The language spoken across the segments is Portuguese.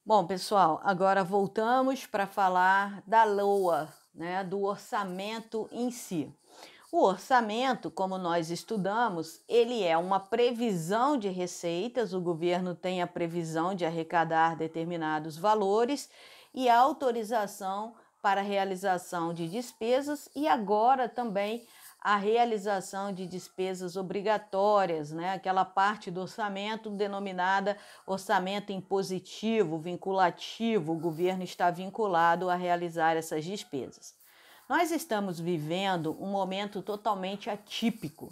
Bom, pessoal, agora voltamos para falar da LOA, né, do orçamento em si. O orçamento, como nós estudamos, ele é uma previsão de receitas, o governo tem a previsão de arrecadar determinados valores e a autorização para a realização de despesas e agora também a realização de despesas obrigatórias, né? Aquela parte do orçamento denominada orçamento impositivo, vinculativo, o governo está vinculado a realizar essas despesas. Nós estamos vivendo um momento totalmente atípico.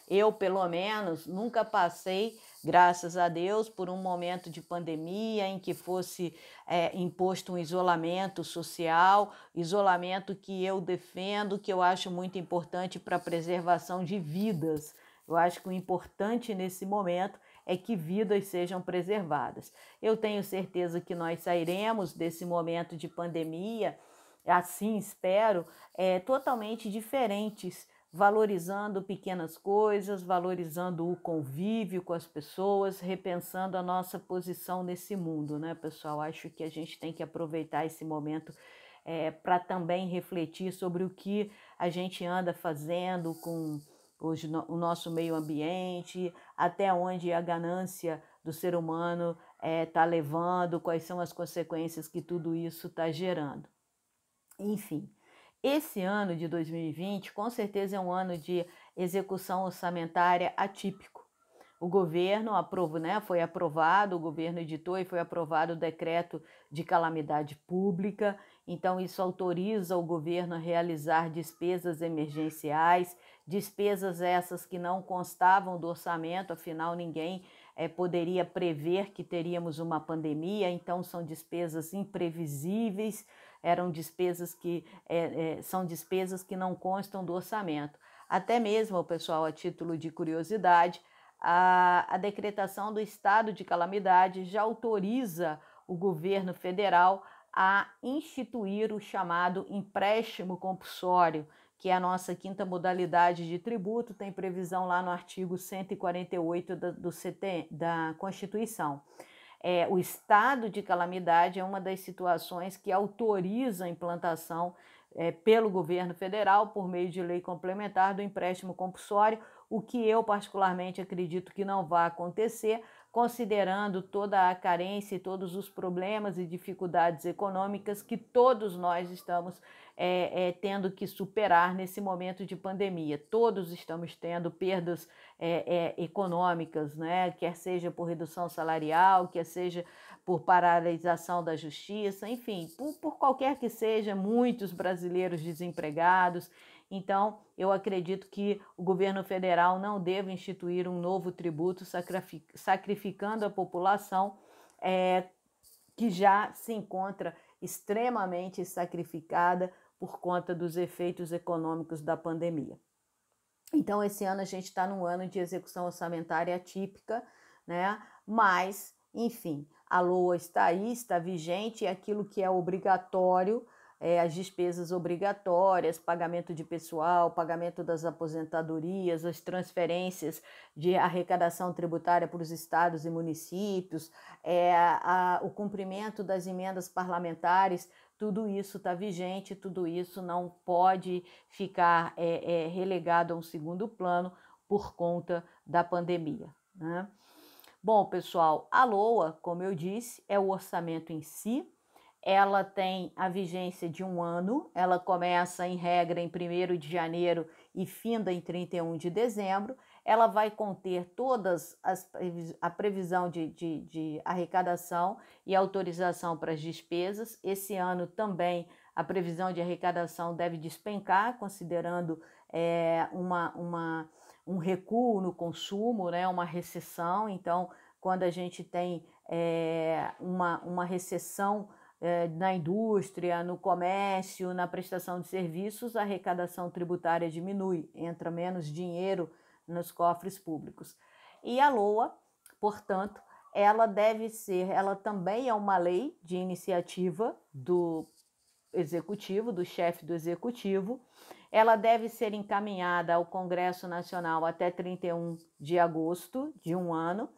Eu, pelo menos, nunca passei, graças a Deus, por um momento de pandemia em que fosse imposto um isolamento social, isolamento que eu defendo, que eu acho muito importante para a preservação de vidas. Eu acho que o importante nesse momento é que vidas sejam preservadas. Eu tenho certeza que nós sairemos desse momento de pandemia, assim espero, totalmente diferentes, valorizando pequenas coisas, valorizando o convívio com as pessoas, repensando a nossa posição nesse mundo, né, pessoal? Acho que a gente tem que aproveitar esse momento para também refletir sobre o que a gente anda fazendo com o nosso meio ambiente, até onde a ganância do ser humano está levando, quais são as consequências que tudo isso está gerando. Enfim, esse ano de 2020 com certeza é um ano de execução orçamentária atípico. O governo aprovou, né, foi aprovado, o governo editou e foi aprovado o decreto de calamidade pública, então isso autoriza o governo a realizar despesas emergenciais, despesas essas que não constavam do orçamento, afinal ninguém poderia prever que teríamos uma pandemia, então são despesas imprevisíveis, eram despesas que são despesas que não constam do orçamento. Até mesmo, pessoal, a título de curiosidade, a decretação do estado de calamidade já autoriza o governo federal a instituir o chamado empréstimo compulsório, que é a nossa quinta modalidade de tributo, tem previsão lá no artigo 148 da Constituição. O estado de calamidade é uma das situações que autoriza a implantação pelo governo federal, por meio de lei complementar, do empréstimo compulsório, o que eu particularmente acredito que não vai acontecer, considerando toda a carência e todos os problemas e dificuldades econômicas que todos nós estamos tendo que superar nesse momento de pandemia. Todos estamos tendo perdas econômicas, né? Quer seja por redução salarial, quer seja por paralisação da justiça, enfim, por qualquer que seja, muitos brasileiros desempregados. Então, eu acredito que o governo federal não deve instituir um novo tributo sacrificando a população que já se encontra extremamente sacrificada por conta dos efeitos econômicos da pandemia. Então, esse ano a gente está num ano de execução orçamentária atípica, né? Mas, enfim, a LOA está aí, está vigente, e aquilo que é obrigatório, as despesas obrigatórias, pagamento de pessoal, pagamento das aposentadorias, as transferências de arrecadação tributária para os estados e municípios, o cumprimento das emendas parlamentares, tudo isso está vigente, tudo isso não pode ficar relegado a um segundo plano por conta da pandemia, né? Bom, pessoal, a LOA, como eu disse, é o orçamento em si. Ela tem a vigência de um ano, ela começa em regra em 1º de janeiro e finda em 31 de dezembro. Ela vai conter a previsão de arrecadação e autorização para as despesas. Esse ano também a previsão de arrecadação deve despencar, considerando um recuo no consumo, né, uma recessão. Então, quando a gente tem uma recessão na indústria, no comércio, na prestação de serviços, a arrecadação tributária diminui, entra menos dinheiro nos cofres públicos. E a LOA, portanto, ela também é uma lei de iniciativa do executivo, do chefe do executivo. Ela deve ser encaminhada ao Congresso Nacional até 31 de agosto de um ano.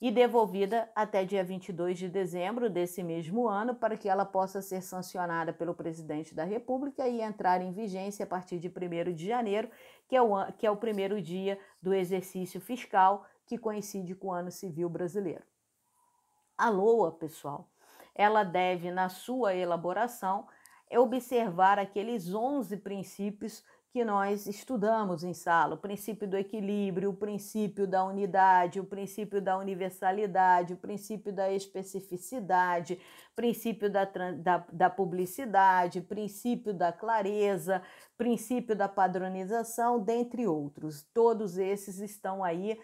e devolvida até dia 22 de dezembro desse mesmo ano, para que ela possa ser sancionada pelo presidente da República e entrar em vigência a partir de 1º de janeiro, que é o primeiro dia do exercício fiscal, que coincide com o Ano Civil Brasileiro. A LOA, pessoal, ela deve, na sua elaboração, observar aqueles 11 princípios que nós estudamos em sala: o princípio do equilíbrio, o princípio da unidade, o princípio da universalidade, o princípio da especificidade, princípio da publicidade, princípio da clareza, princípio da padronização, dentre outros. Todos esses estão aí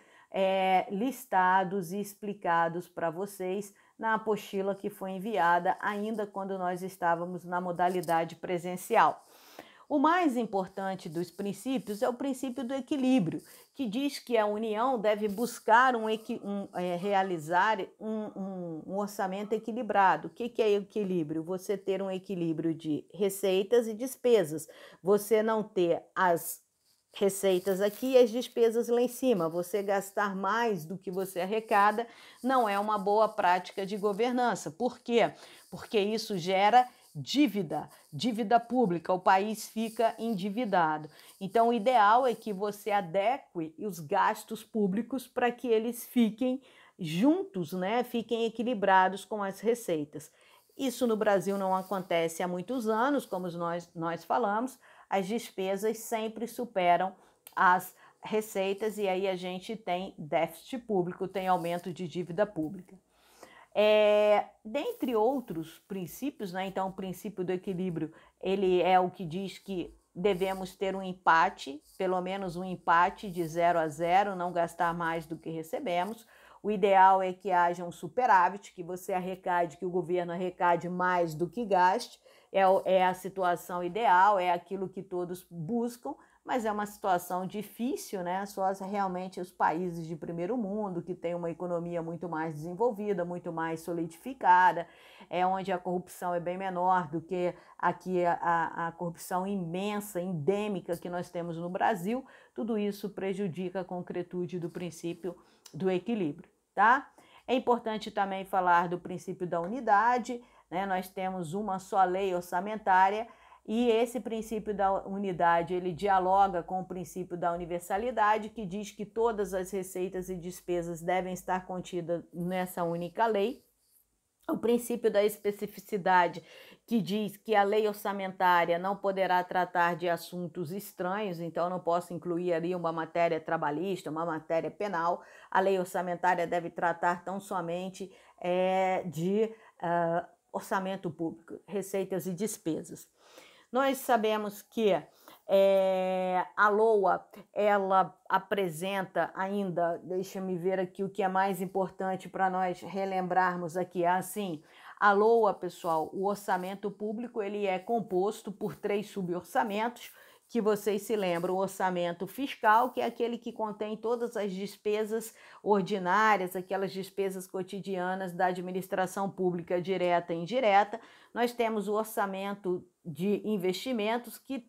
listados e explicados para vocês na apostila que foi enviada ainda quando nós estávamos na modalidade presencial. O mais importante dos princípios é o princípio do equilíbrio, que diz que a União deve buscar realizar um orçamento equilibrado. O que é equilíbrio? Você ter um equilíbrio de receitas e despesas. Você não ter as receitas aqui e as despesas lá em cima. Você gastar mais do que você arrecada não é uma boa prática de governança. Por quê? Porque isso gera dívida pública, o país fica endividado. Então, o ideal é que você adeque os gastos públicos para que eles fiquem juntos, né? Fiquem equilibrados com as receitas. Isso no Brasil não acontece há muitos anos, como nós falamos, as despesas sempre superam as receitas e aí a gente tem déficit público, tem aumento de dívida pública. Dentre outros princípios, né? Então o princípio do equilíbrio, ele é o que diz que devemos ter um empate, pelo menos um empate de 0 a 0, não gastar mais do que recebemos. O ideal é que haja um superávit, que você arrecade, que o governo arrecade mais do que gaste. É a situação ideal, é aquilo que todos buscam, mas é uma situação difícil, né? Só realmente os países de primeiro mundo, que têm uma economia muito mais desenvolvida, muito mais solidificada, onde a corrupção é bem menor do que aqui a corrupção imensa, endêmica que nós temos no Brasil. Tudo isso prejudica a concretude do princípio do equilíbrio, tá? É importante também falar do princípio da unidade, né? Nós temos uma só lei orçamentária e esse princípio da unidade, ele dialoga com o princípio da universalidade, que diz que todas as receitas e despesas devem estar contidas nessa única lei. O princípio da especificidade, que diz que a lei orçamentária não poderá tratar de assuntos estranhos, então eu não posso incluir ali uma matéria trabalhista, uma matéria penal. A lei orçamentária deve tratar tão somente de orçamento público, receitas e despesas. Nós sabemos que a LOA, ela apresenta ainda, deixa-me ver aqui o que é mais importante para nós relembrarmos aqui, assim, a LOA, pessoal, o orçamento público, ele é composto por 3 suborçamentos, que vocês se lembram: o orçamento fiscal, que é aquele que contém todas as despesas ordinárias, aquelas despesas cotidianas da administração pública direta e indireta. Nós temos o orçamento de investimentos, que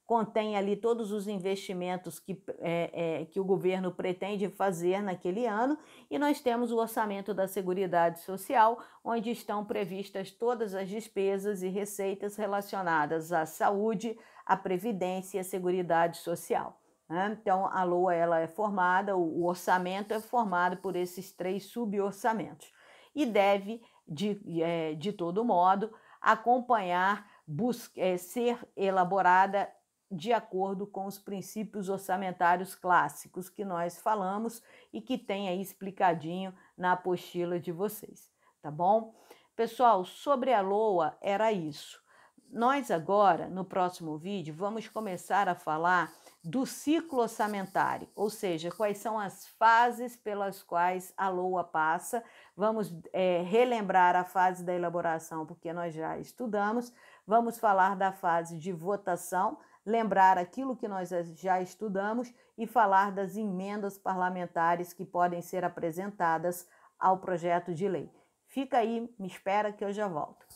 contém ali todos os investimentos que o governo pretende fazer naquele ano, e nós temos o orçamento da Seguridade Social, onde estão previstas todas as despesas e receitas relacionadas à saúde, à previdência e à Seguridade Social, né? Então, a LOA, ela é formada, o orçamento é formado por esses 3 suborçamentos e deve, de todo modo, acompanhar, ser elaborada de acordo com os princípios orçamentários clássicos que nós falamos e que tem aí explicadinho na apostila de vocês, tá bom? Pessoal, sobre a LOA era isso. Nós agora, no próximo vídeo, vamos começar a falar do ciclo orçamentário, ou seja, quais são as fases pelas quais a LOA passa. Vamos relembrar a fase da elaboração, porque nós já estudamos. Vamos falar da fase de votação, lembrar aquilo que nós já estudamos e falar das emendas parlamentares que podem ser apresentadas ao projeto de lei. Fica aí, me espera que eu já volto.